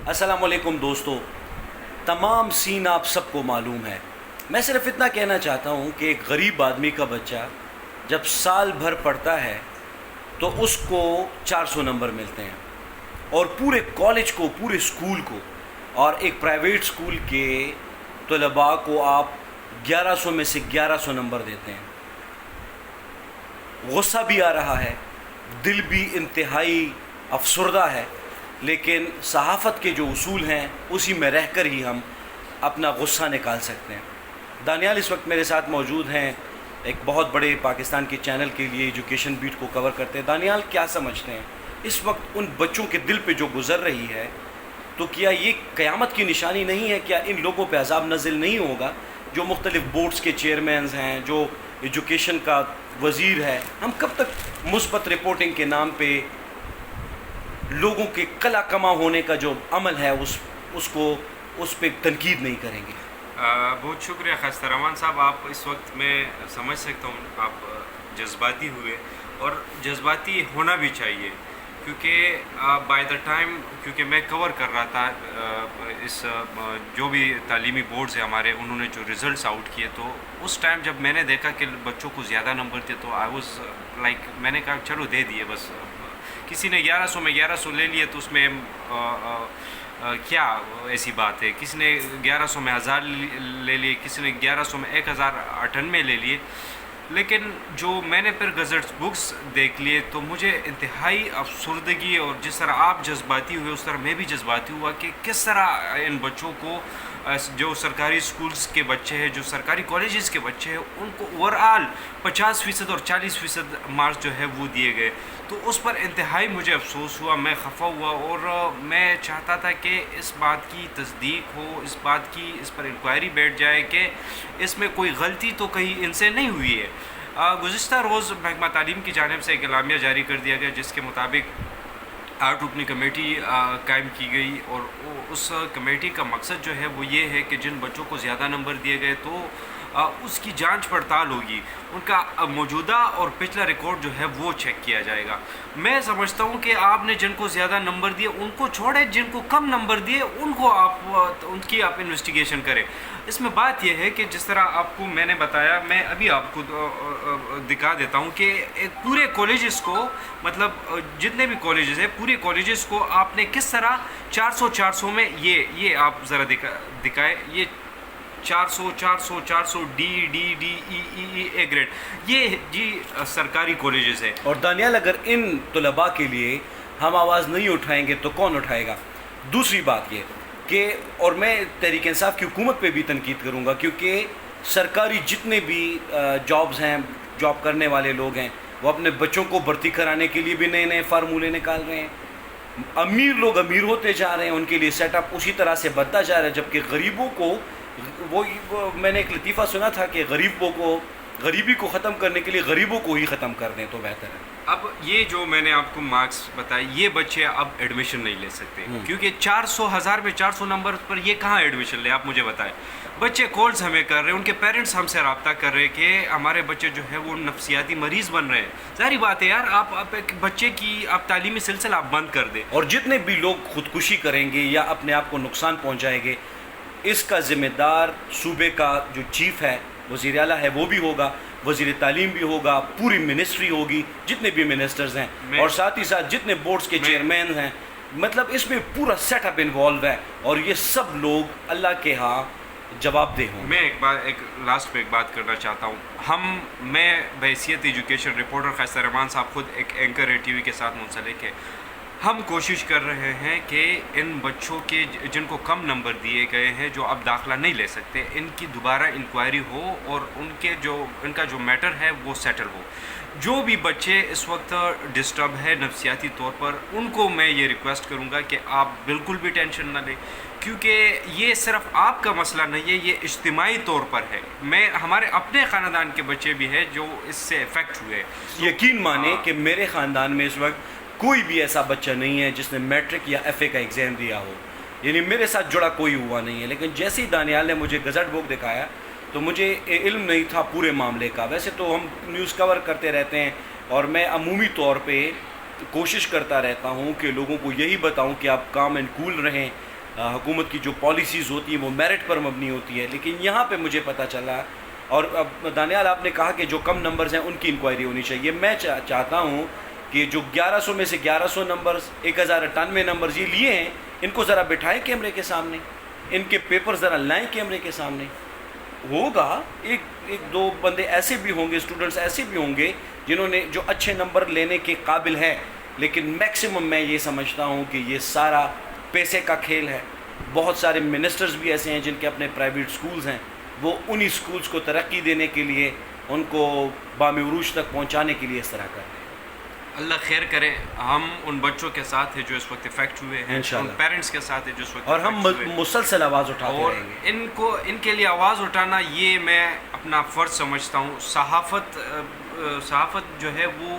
السلام علیکم دوستو، تمام سین آپ سب کو معلوم ہے۔ میں صرف اتنا کہنا چاہتا ہوں کہ ایک غریب آدمی کا بچہ جب سال بھر پڑھتا ہے تو اس کو 400 نمبر ملتے ہیں، اور پورے کالج کو، پورے اسکول کو، اور ایک پرائیویٹ اسکول کے طلباء کو آپ 1100 میں سے 1100 نمبر دیتے ہیں۔ غصہ بھی آ رہا ہے، دل بھی انتہائی افسردہ ہے، لیکن صحافت کے جو اصول ہیں اسی میں رہ کر ہی ہم اپنا غصہ نکال سکتے ہیں۔ دانیال اس وقت میرے ساتھ موجود ہیں، ایک بہت بڑے پاکستان کے چینل کے لیے ایجوکیشن بیٹ کو کور کرتے ہیں۔ دانیال، کیا سمجھتے ہیں اس وقت ان بچوں کے دل پہ جو گزر رہی ہے، تو کیا یہ قیامت کی نشانی نہیں ہے؟ کیا ان لوگوں پہ عذاب نازل نہیں ہوگا جو مختلف بورڈز کے چیئرمینز ہیں، جو ایجوکیشن کا وزیر ہے؟ ہم کب تک مثبت رپورٹنگ کے نام پہ لوگوں کے کلا کما ہونے کا جو عمل ہے اس پہ تنقید نہیں کریں گے؟ بہت شکریہ خستہ رحمان صاحب۔ آپ اس وقت میں سمجھ سکتا ہوں آپ جذباتی ہوئے، اور جذباتی ہونا بھی چاہیے، کیونکہ بائی دا ٹائم، کیونکہ میں کور کر رہا تھا اس جو بھی تعلیمی بورڈز ہیں ہمارے، انہوں نے جو ریزلٹس آؤٹ کیے، تو اس ٹائم جب میں نے دیکھا کہ بچوں کو زیادہ نمبر تھے تو آئی واز لائک، میں نے کہا چلو دے دیے بس۔ کسی نے 1100 میں 1100 لے لیے تو اس میں کیا ایسی بات ہے؟ کسی نے 1100 میں 1000 لے لیے، کسی نے 1100 میں 1098 لے لیے، لیکن جو میں نے پھر گزٹس بکس دیکھ لیے تو مجھے انتہائی افسردگی، اور جس طرح آپ جذباتی ہوئے اس طرح میں بھی جذباتی ہوا کہ کس طرح ان بچوں کو، جو سرکاری اسکولز کے بچے ہیں، جو سرکاری کالجز کے بچے ہیں، ان کو اوور آل 50% اور 40% مارکس جو ہے وہ دیے گئے۔ تو اس پر انتہائی مجھے افسوس ہوا، میں خفا ہوا، اور میں چاہتا تھا کہ اس بات کی تصدیق ہو، اس بات کی، اس پر انکوائری بیٹھ جائے کہ اس میں کوئی غلطی تو کہیں ان سے نہیں ہوئی ہے۔ گزشتہ روز محکمہ تعلیم کی جانب سے ایک اعلامیہ جاری کر دیا گیا، جس کے مطابق 8 رکنی کمیٹی قائم کی گئی، اور اس کمیٹی کا مقصد جو ہے وہ یہ ہے کہ جن بچوں کو زیادہ نمبر دیے گئے تو اس کی جانچ پڑتال ہوگی، ان کا موجودہ اور پچھلا ریکارڈ جو ہے وہ چیک کیا جائے گا۔ میں سمجھتا ہوں کہ آپ نے جن کو زیادہ نمبر دیے ان کو چھوڑے، جن کو کم نمبر دیے ان کو ان کی آپ انویسٹیگیشن کریں۔ اس میں بات یہ ہے کہ جس طرح آپ کو میں نے بتایا، میں ابھی آپ کو دکھا دیتا ہوں کہ پورے کالجز کو، مطلب جتنے بھی کالجز ہیں، پورے کالجز کو آپ نے کس طرح 400 میں یہ آپ ذرا دکھائے، یہ 400 ڈی اے گریڈ، یہ جی سرکاری کالجز ہے۔ اور دانیال، اگر ان طلباء کے لیے ہم آواز نہیں اٹھائیں گے تو کون اٹھائے گا؟ دوسری بات یہ کہ، اور میں تحریک انصاف کی حکومت پہ بھی تنقید کروں گا، کیونکہ سرکاری جتنے بھی جابز ہیں، جاب کرنے والے لوگ ہیں، وہ اپنے بچوں کو بھرتی کرانے کے لیے بھی نئے نئے فارمولے نکال رہے ہیں۔ امیر لوگ امیر ہوتے جا رہے ہیں، ان کے لیے سیٹ اپ اسی طرح سے بڑھتا جا رہا ہے، جبکہ غریبوں کو، وہ میں نے ایک لطیفہ سنا تھا کہ غریبی کو ختم کرنے کے لیے غریبوں کو ہی ختم کر دیں تو بہتر ہے۔ اب یہ جو میں نے آپ کو مارکس بتائے، یہ بچے اب ایڈمیشن نہیں لے سکتے، کیونکہ 1000 میں 400 نمبر پر یہ کہاں ایڈمیشن لے؟ آپ مجھے بتائیں۔ بچے کالز ہمیں کر رہے ہیں، ان کے پیرنٹس ہم سے رابطہ کر رہے ہیں کہ ہمارے بچے جو ہے وہ نفسیاتی مریض بن رہے ہیں۔ ظاہری بات ہے یار، آپ ایک بچے کی آپ تعلیمی سلسلہ آپ بند کر دیں، اور جتنے بھی لوگ خودکشی کریں گے یا اپنے آپ کو نقصان پہنچائیں گے، اس کا ذمہ دار صوبے کا جو چیف ہے، وزیر اعلیٰ ہے، وہ بھی ہوگا، وزیر تعلیم بھی ہوگا، پوری منسٹری ہوگی، جتنے بھی منسٹرز ہیں، اور ساتھ ہی ساتھ جتنے بورڈز کے چیئرمین ہیں، مطلب اس میں پورا سیٹ اپ انوالو ہے، اور یہ سب لوگ اللہ کے ہاں جواب دہ ہوں۔ میں ایک لاسٹ پہ ایک بات کرنا چاہتا ہوں۔ میں بحیثیت ایجوکیشن رپورٹر خستہ رحمان صاحب خود ایک اینکر ہے، ٹی وی کے ساتھ منسلک ہے۔ ہم کوشش کر رہے ہیں کہ ان بچوں کے جن کو کم نمبر دیے گئے ہیں، جو اب داخلہ نہیں لے سکتے، ان کی دوبارہ انکوائری ہو، اور ان کا جو میٹر ہے وہ سیٹل ہو۔ جو بھی بچے اس وقت ڈسٹرب ہے نفسیاتی طور پر، ان کو میں یہ ریکویسٹ کروں گا کہ آپ بالکل بھی ٹینشن نہ لیں، کیونکہ یہ صرف آپ کا مسئلہ نہیں ہے، یہ اجتماعی طور پر ہے۔ ہمارے اپنے خاندان کے بچے بھی ہیں جو اس سے افیکٹ ہوئے۔ یقین مانیں کہ میرے خاندان میں اس وقت کوئی بھی ایسا بچہ نہیں ہے جس نے میٹرک یا ایف اے کا ایگزام دیا ہو، یعنی میرے ساتھ جڑا کوئی ہوا نہیں ہے، لیکن جیسے ہی دانیال نے مجھے گزٹ بک دکھایا تو مجھے علم نہیں تھا پورے معاملے کا۔ ویسے تو ہم نیوز کور کرتے رہتے ہیں، اور میں عمومی طور پہ کوشش کرتا رہتا ہوں کہ لوگوں کو یہی بتاؤں کہ آپ کام اینڈ کول رہیں، حکومت کی جو پالیسیز ہوتی ہیں وہ میرٹ پر مبنی ہوتی ہے، لیکن یہاں پہ مجھے پتہ چلا، اور اب دانیال آپ نے کہا کہ جو کم نمبرز ہیں ان کی انکوائری ہونی چاہیے. میں چاہتا ہوں کہ جو 1100 میں سے 1100 نمبرز، 1098 نمبرز یہ لیے ہیں، ان کو ذرا بٹھائیں کیمرے کے سامنے، ان کے پیپر ذرا لائیں کیمرے کے سامنے. ہوگا ایک دو بندے ایسے بھی ہوں گے، اسٹوڈنٹس ایسے بھی ہوں گے جنہوں نے جو اچھے نمبر لینے کے قابل ہیں، لیکن میکسیمم میں یہ سمجھتا ہوں کہ یہ سارا پیسے کا کھیل ہے. بہت سارے منسٹرز بھی ایسے ہیں جن کے اپنے پرائیویٹ سکولز ہیں، وہ انہی سکولز کو ترقی دینے کے لیے، ان کو بام عروج تک پہنچانے کے لیے اس طرح کرتے ہیں. اللہ خیر کرے. ہم ان بچوں کے ساتھ ہیں جو اس وقت افیکٹ ہوئے ہیں، ان پیرنٹس کے ساتھ ہیں جو اس وقت اور ہم مسلسل آواز اٹھاتے اور رہیں گے. ان کے لیے آواز اٹھانا یہ میں اپنا فرض سمجھتا ہوں. صحافت جو ہے وہ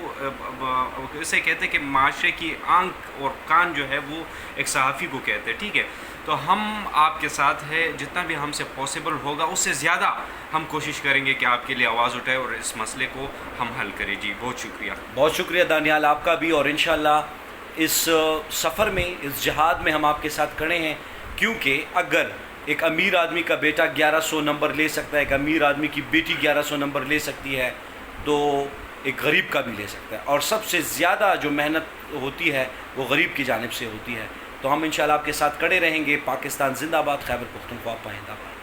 اسے کہتے ہیں کہ معاشرے کی آنکھ اور کان جو ہے وہ ایک صحافی کو کہتے ہیں. ٹھیک ہے، تو ہم آپ کے ساتھ ہے، جتنا بھی ہم سے پاسبل ہوگا اس سے زیادہ ہم کوشش کریں گے کہ آپ کے لیے آواز اٹھائے اور اس مسئلے کو ہم حل کریں. جی بہت شکریہ. بہت شکریہ دانیال آپ کا بھی، اور انشاءاللہ اس سفر میں، اس جہاد میں ہم آپ کے ساتھ کھڑے ہیں، کیونکہ اگر ایک امیر آدمی کا بیٹا 1100 نمبر لے سکتا ہے، ایک امیر آدمی کی بیٹی 1100 نمبر لے سکتی ہے، تو ایک غریب کا بھی لے سکتا ہے. اور سب سے زیادہ جو محنت ہوتی ہے وہ غریب کی جانب سے ہوتی ہے. تو ہم انشاءاللہ آپ کے ساتھ کڑے رہیں گے. پاکستان زندہ باد. خیبر پختونخوا پائندہ باد.